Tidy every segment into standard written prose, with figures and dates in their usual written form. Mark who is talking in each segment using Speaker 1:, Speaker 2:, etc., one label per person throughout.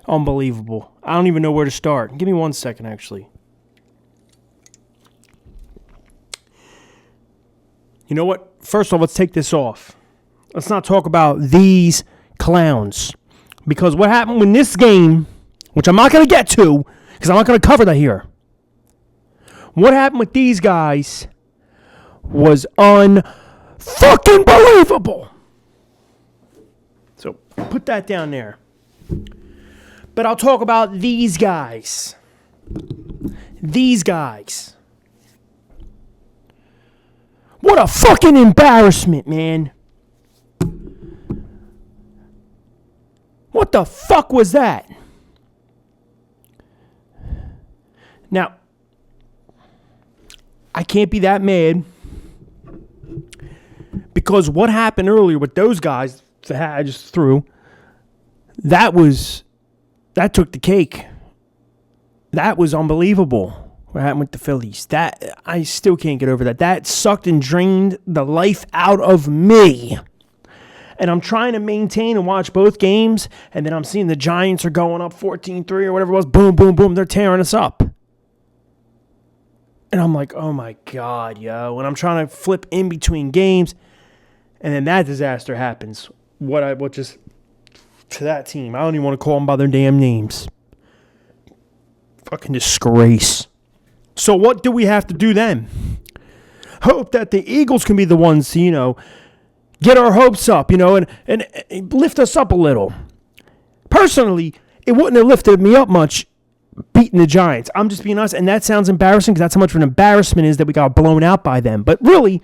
Speaker 1: Unbelievable. I don't even know where to start. Give me 1 second, actually. You know what? First off, let's take this off. Let's not talk about these clowns. Because what happened in this game, which I'm not going to get to, because I'm not going to cover that here. What happened with these guys was un-fucking believable. So put that down there. But I'll talk about these guys. These guys. What a fucking embarrassment, man. What the fuck was that? Now, I can't be that mad because what happened earlier with those guys that I just threw, that took the cake. That was unbelievable. What happened with the Phillies? That I still can't get over that. That sucked and drained the life out of me. And I'm trying to maintain and watch both games, and then I'm seeing the Giants are going up 14-3 or whatever it was. Boom, boom, boom. They're tearing us up. And I'm like, oh my God, yo. And I'm trying to flip in between games, and then that disaster happens. What just to that team. I don't even want to call them by their damn names. Fucking disgrace. So what do we have to do then? Hope that the Eagles can be the ones to, get our hopes up, and lift us up a little. Personally, it wouldn't have lifted me up much beating the Giants. I'm just being honest, and that sounds embarrassing because that's how much of an embarrassment is that we got blown out by them. But really,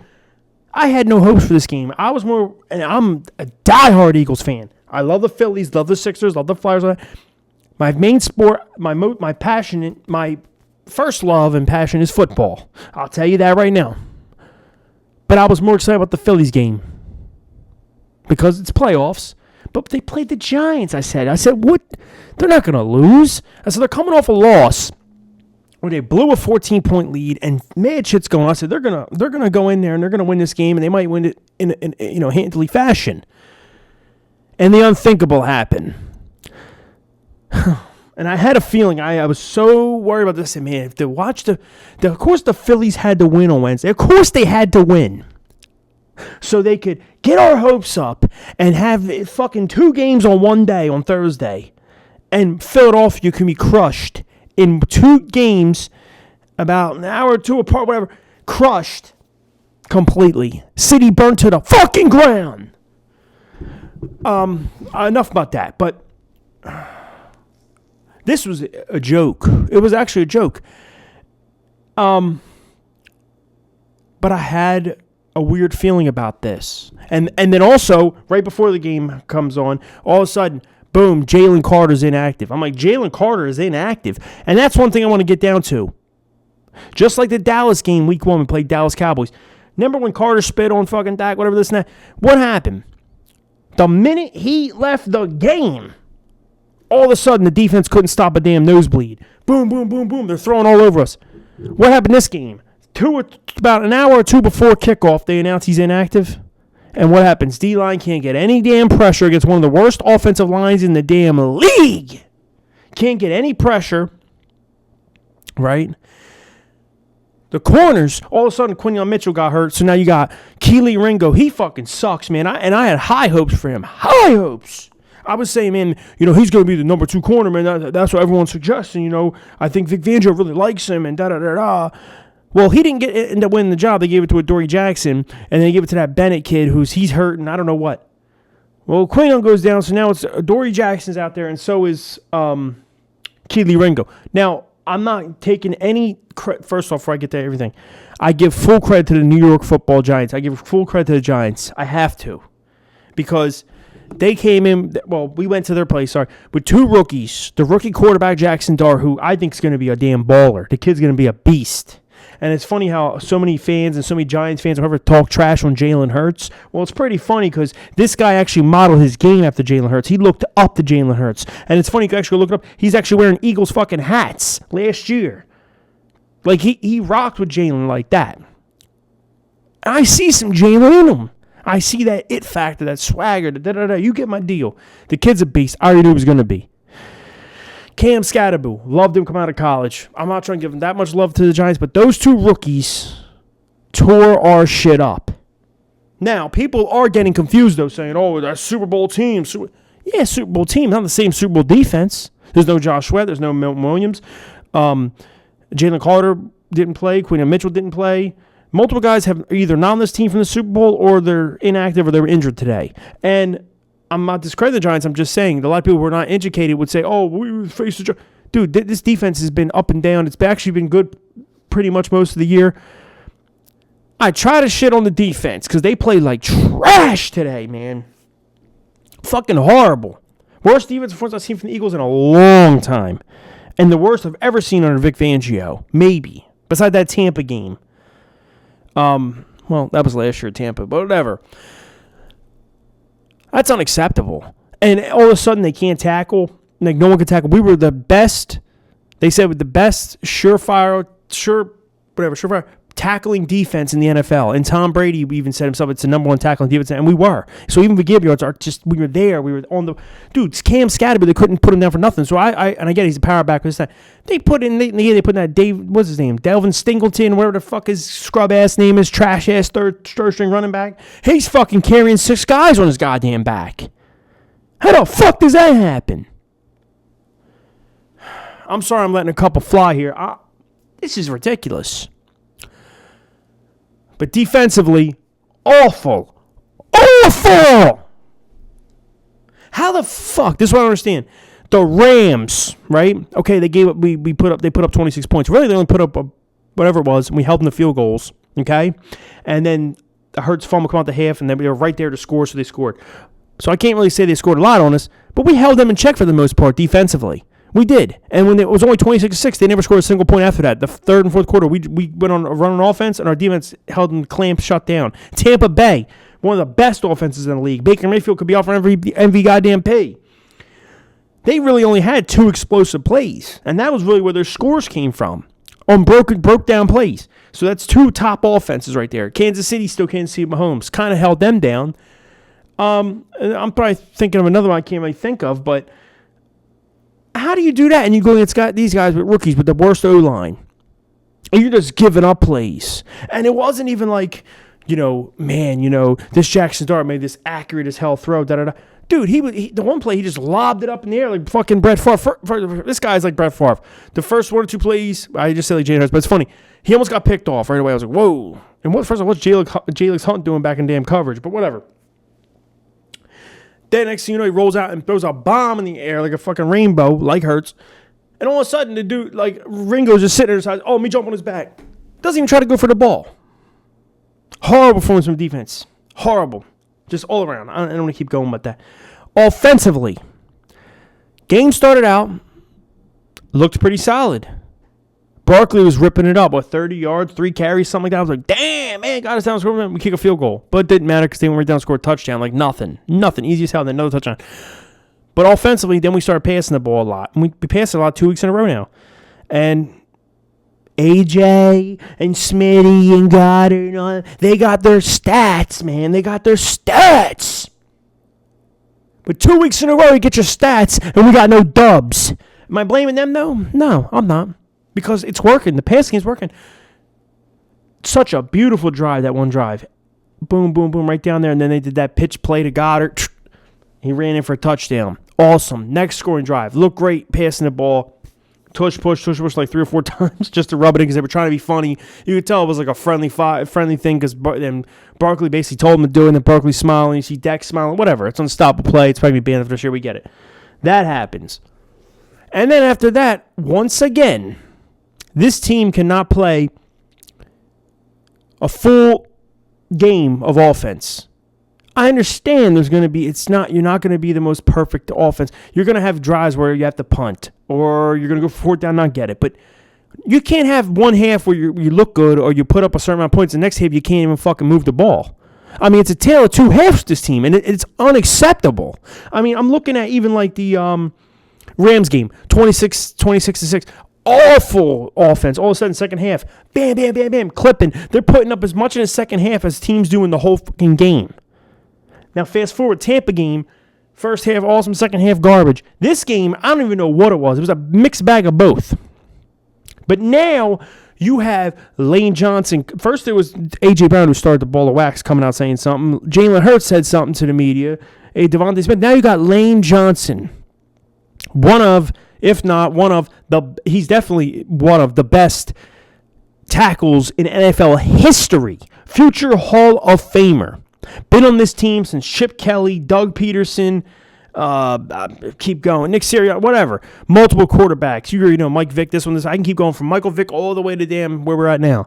Speaker 1: I had no hopes for this game. And I'm a diehard Eagles fan. I love the Phillies, love the Sixers, love the Flyers. My main sport, my passion, my first love and passion is football. I'll tell you that right now. But I was more excited about the Phillies game because it's playoffs. But they played the Giants, I said, what? They're not going to lose. I said, they're coming off a loss where they blew a 14-point lead and mad shit's going on. I said, they're gonna go in there and they're going to win this game, and they might win it in handily fashion. And the unthinkable happened. And I had a feeling, I was so worried about this. I said, man, if they watch of course the Phillies had to win on Wednesday. Of course they had to win. So they could get our hopes up and have fucking 2 games on one day on Thursday. And Philadelphia can be crushed in 2 games about an hour or 2 apart, whatever. Crushed completely. City burnt to the fucking ground. Enough about that. But this was a joke. It was actually a joke. But I had a weird feeling about this. And then also, right before the game comes on, all of a sudden, boom, Jalen Carter's inactive. I'm like, Jalen Carter is inactive. And that's one thing I want to get down to. Just like the Dallas game, week 1, we played Dallas Cowboys. Remember when Carter spit on fucking Dak, whatever this and that? What happened? The minute he left the game, all of a sudden the defense couldn't stop a damn nosebleed. Boom, boom, boom, boom. They're throwing all over us. What happened this game? About an hour or 2 before kickoff, they announce he's inactive. And what happens? D-line can't get any damn pressure against one of the worst offensive lines in the damn league. Can't get any pressure. Right? The corners, all of a sudden, Quinion Mitchell got hurt. So now you got Keely Ringo. He fucking sucks, man. I had high hopes for him. High hopes. I was saying, man, he's going to be the number 2 corner, man. That's what everyone's suggesting, I think Vic Fangio really likes him and da-da-da-da. Well, he didn't end up winning the job. They gave it to Adoree Jackson, and they gave it to that Bennett kid he's hurt, and I don't know what. Well, Quinion goes down, so now it's Adoree Jackson's out there, and so is Keely Ringo. Now, I'm not taking any credit. First off, before I get to everything, I give full credit to the New York Football Giants. I give full credit to the Giants. I have to. Because they came in, we went to their place, with 2 rookies. The rookie quarterback, Jackson Dart, who I think is going to be a damn baller. The kid's going to be a beast. And it's funny how so many fans and so many Giants fans will ever talk trash on Jalen Hurts. Well, it's pretty funny because this guy actually modeled his game after Jalen Hurts. He looked up to Jalen Hurts. And it's funny, you can actually look it up. He's actually wearing Eagles fucking hats last year. Like, he rocked with Jalen like that. And I see some Jalen in him. I see that it factor, that swagger, you get my deal. The kid's a beast. I already knew he was going to be. Cam Scatterbo, loved him coming out of college. I'm not trying to give him that much love to the Giants, but those two rookies tore our shit up. Now, people are getting confused, though, saying, oh, that's Super Bowl team. Yeah, Super Bowl team, not the same Super Bowl defense. There's no Josh Sweat. There's no Milton Williams. Jalen Carter didn't play. Quinn Mitchell didn't play. Multiple guys have either not on this team from the Super Bowl or they're inactive or they were injured today. And I'm not discrediting the Giants. I'm just saying a lot of people who are not educated would say, oh, we faced the Giants. Dude, this defense has been up and down. It's actually been good pretty much most of the year. I try to shit on the defense because they played like trash today, man. Fucking horrible. Worst defense performance I've seen from the Eagles in a long time. And the worst I've ever seen under Vic Fangio. Maybe. Beside that Tampa game. Well, that was last year at Tampa, but whatever. That's unacceptable. And all of a sudden they can't tackle. Like no one can tackle. We were the best. They said with the best surefire tackling defense in the NFL. And Tom Brady even said himself it's the number one tackling defense, and we were. So even the give yards are just we were there. We were on the dude. Cam Scatterby, they couldn't put him down for nothing. So I get he's a power back. They put in they put in that Dave. What's his name? Delvin Singleton, whatever the fuck his scrub ass name is, trash ass third string running back. He's fucking carrying 6 guys on his goddamn back. How the fuck does that happen? I'm sorry, I'm letting a couple fly here. This is ridiculous. But defensively, awful. Awful! How the fuck? This is what I don't understand. The Rams, right? Okay, they gave up. They put up 26 points. Really, they only put up whatever it was, and we held them to field goals. Okay, and then the Hurts fumble come out the half, and then they were right there to score, so they scored. So I can't really say they scored a lot on us, but we held them in check for the most part defensively. We did. And when it was only 26-6, they never scored a single point after that. The third and fourth quarter, we went on a run on offense, and our defense held them clamped shut down. Tampa Bay, one of the best offenses in the league. Baker Mayfield could be off for every goddamn P. They really only had 2 explosive plays, and that was really where their scores came from, on broke down plays. So that's 2 top offenses right there. Kansas City, still Kansas City Mahomes, kind of held them down. I'm probably thinking of another one I can't really think of, but how do you do that? And you go against these guys with rookies with the worst O-line. And you're just giving up plays. And it wasn't even like, this Jackson Dart made this accurate as hell throw. Dude, the one play, he just lobbed it up in the air like fucking Brett Favre. This guy's like Brett Favre. The first 1 or 2 plays, I just say like Jalen Hurts, but it's funny. He almost got picked off right away. I was like, whoa. And what's Jalen Hunt doing back in damn coverage? But whatever. Then next thing you know, he rolls out and throws a bomb in the air like a fucking rainbow, like Hurts. And all of a sudden, the dude, like Ringo's just sitting there and says, oh, let me jump on his back. Doesn't even try to go for the ball. Horrible performance from defense. Horrible. Just all around. I don't want to keep going with that. Offensively, game started out, looked pretty solid. Barkley was ripping it up, 30 yards, 3 carries, something like that. I was like, damn, man, got us down, score, we kick a field goal. But it didn't matter because they went right down and scored a touchdown, like nothing. Nothing. Easy as hell, then another touchdown. But offensively, then we started passing the ball a lot. And we passed it a lot 2 weeks in a row now. And AJ and Smitty and Goddard, they got their stats, man. They got their stats. But 2 weeks in a row, you get your stats, and we got no dubs. Am I blaming them, though? No, I'm not. Because it's working. The passing is working. Such a beautiful drive, that one drive. Boom, boom, boom, right down there. And then they did that pitch play to Goddard. He ran in for a touchdown. Awesome. Next scoring drive. Looked great passing the ball. Tush push like 3 or 4 times just to rub it in because they were trying to be funny. You could tell it was like a friendly thing because then Barkley basically told him to do it, and then Barkley smiling. You see Dex smiling. Whatever. It's unstoppable play. It's probably banned for sure. We get it. That happens. And then after that, once again, this team cannot play a full game of offense. I understand you're not going to be the most perfect offense. You're going to have drives where you have to punt or you're going to go for 4th down and not get it. But you can't have one half where you look good or you put up a certain amount of points. The next half, you can't even fucking move the ball. I mean, it's a tale of 2 halves, this team, and it's unacceptable. I mean, I'm looking at even like the Rams game, 26-6. Awful offense. All of a sudden, second half, bam, bam, bam, bam, clipping. They're putting up as much in the second half as teams do in the whole fucking game. Now, fast forward, Tampa game, First half awesome, second half garbage. This game, I don't even know what it was. It was a mixed bag of both. But now you have Lane Johnson. First it was A.J. Brown who started the ball of wax coming out saying something. Jalen Hurts said something to the media. Devontae Smith. Now you got Lane Johnson. He's definitely one of the best tackles in NFL history. Future Hall of Famer. Been on this team since Chip Kelly, Doug Peterson, keep going, Nick Sirianni, whatever. Multiple quarterbacks. You already know Mike Vick, this one, this. I can keep going from Michael Vick all the way to damn where we're at now.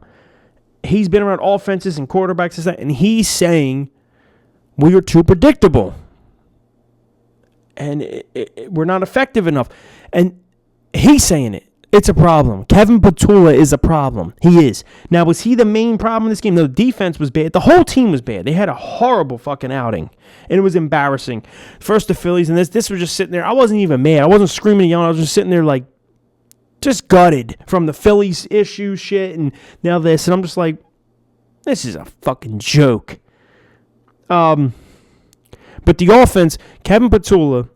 Speaker 1: He's been around offenses and quarterbacks and he's saying we are too predictable. And we're not effective enough. And he's saying it. It's a problem. Kevin Patula is a problem. He is. Now, was he the main problem in this game? No, the defense was bad. The whole team was bad. They had a horrible fucking outing. And it was embarrassing. First the Phillies, and this was just sitting there. I wasn't even mad. I wasn't screaming and yelling. I was just sitting there like, just gutted from the Phillies issue shit and now this. And I'm just like, this is a fucking joke. But the offense, Kevin Patula,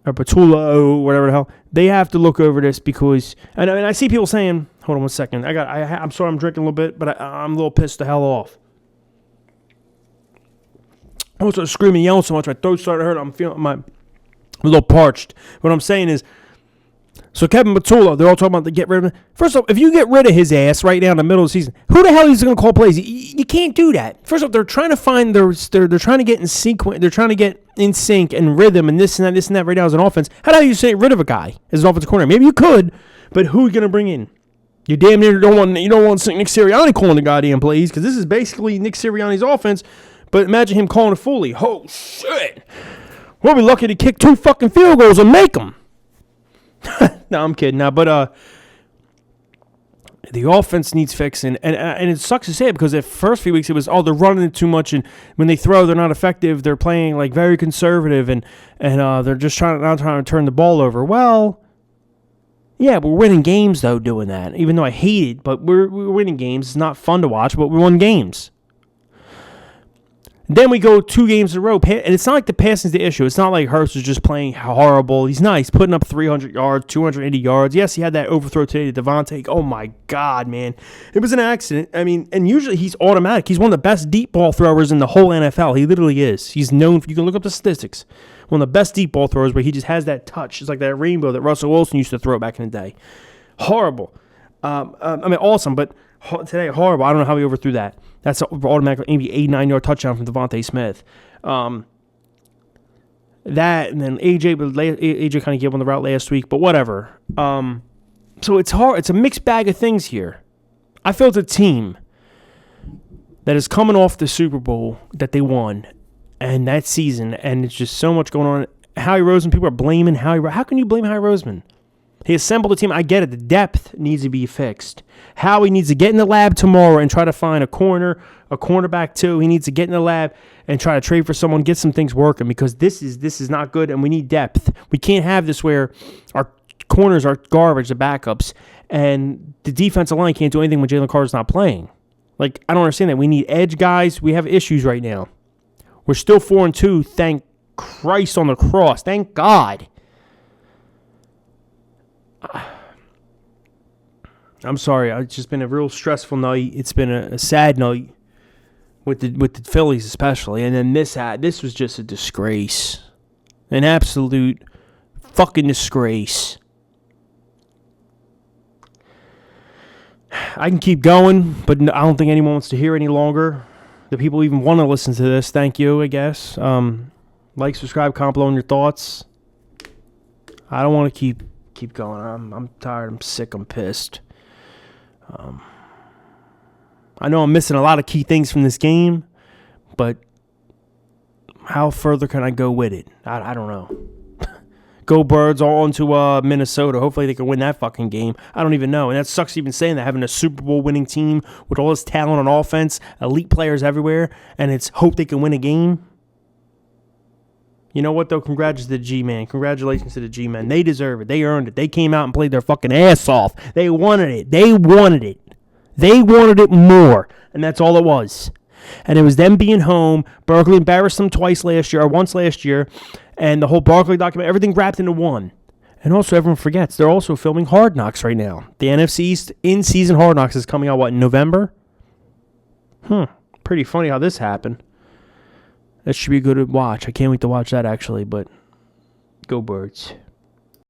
Speaker 1: or Patullo, whatever the hell, they have to look over this because, and I see people saying, hold on one second, I'm sorry I'm drinking a little bit, but I'm a little pissed the hell off. I was screaming and yelling so much, my throat started to hurt, I'm feeling a little parched. What I'm saying is, so Kevin Patullo, they're all talking about to get rid of him. First off, if you get rid of his ass right now in the middle of the season, who the hell is going to call plays? You can't do that. First off, they're trying to find they're trying to get in sequence. They're trying to get in sync and rhythm and this and that right now as an offense. How the hell you say rid of a guy as an offensive corner? Maybe you could, but who are you going to bring in? You damn near don't want Nick Sirianni calling the goddamn plays because this is basically Nick Sirianni's offense. But imagine him calling it fully. Oh shit! We'll be lucky to kick 2 fucking field goals and make them. No, I'm kidding now, but the offense needs fixing, and it sucks to say it because the first few weeks it was, they're running it too much, and when they throw, they're not effective. They're playing like very conservative, and they're just not trying to turn the ball over. Well, yeah, we're winning games though doing that. Even though I hate it, but we're winning games. It's not fun to watch, but we won games. Then we go 2 games in a row, and it's not like the passing's the issue. It's not like Hurts is just playing horrible. He's not. He's putting up 300 yards, 280 yards. Yes, he had that overthrow today to Devontae. Oh, my God, man. It was an accident. I mean, and usually he's automatic. He's one of the best deep ball throwers in the whole NFL. He literally is. He's known. You can look up the statistics. One of the best deep ball throwers where he just has that touch. It's like that rainbow that Russell Wilson used to throw back in the day. Horrible. Awesome, but today, horrible. I don't know how he overthrew that. That's automatically maybe 8-9 yard touchdown from Devontae Smith. That and then AJ kind of gave on the route last week, but whatever. So it's hard. It's a mixed bag of things here. I feel it's a team that is coming off the Super Bowl that they won and that season, and it's just so much going on. Howie Roseman, people are blaming Howie. How can you blame Howie Roseman? He assembled a team. I get it. The depth needs to be fixed. Howie needs to get in the lab tomorrow and try to find a cornerback too. He needs to get in the lab and try to trade for someone, get some things working because this is not good and we need depth. We can't have this where our corners are garbage, the backups, and the defensive line can't do anything when Jalen Carter's not playing. Like, I don't understand that. We need edge guys. We have issues right now. We're still 4-2. Thank Christ on the cross. Thank God. I'm sorry. It's just been a real stressful night. It's been a sad night with the Phillies especially. And then this was just a disgrace. An absolute fucking disgrace. I can keep going, but I don't think anyone wants to hear any longer. The people even want to listen to this. Thank you, I guess. Like, subscribe, comment below on your thoughts. I don't want to keep going. I'm tired. I'm sick. I'm pissed. I know I'm missing a lot of key things from this game, but how further can I go with it? I don't know. Go Birds all into Minnesota. Hopefully they can win that fucking game. I don't even know. And that sucks even saying that, having a Super Bowl winning team with all this talent on offense, elite players everywhere, and it's hope they can win a game. You know what, though? Congratulations to the G-Man. Congratulations to the G-Men. They deserve it. They earned it. They came out and played their fucking ass off. They wanted it. They wanted it. They wanted it more. And that's all it was. And it was them being home. Barkley embarrassed them once last year. And the whole Barkley document, everything wrapped into one. And also, everyone forgets, they're also filming Hard Knocks right now. The NFC East in-season Hard Knocks is coming out, in November? Pretty funny how this happened. That should be good to watch. I can't wait to watch that, actually, but go Birds.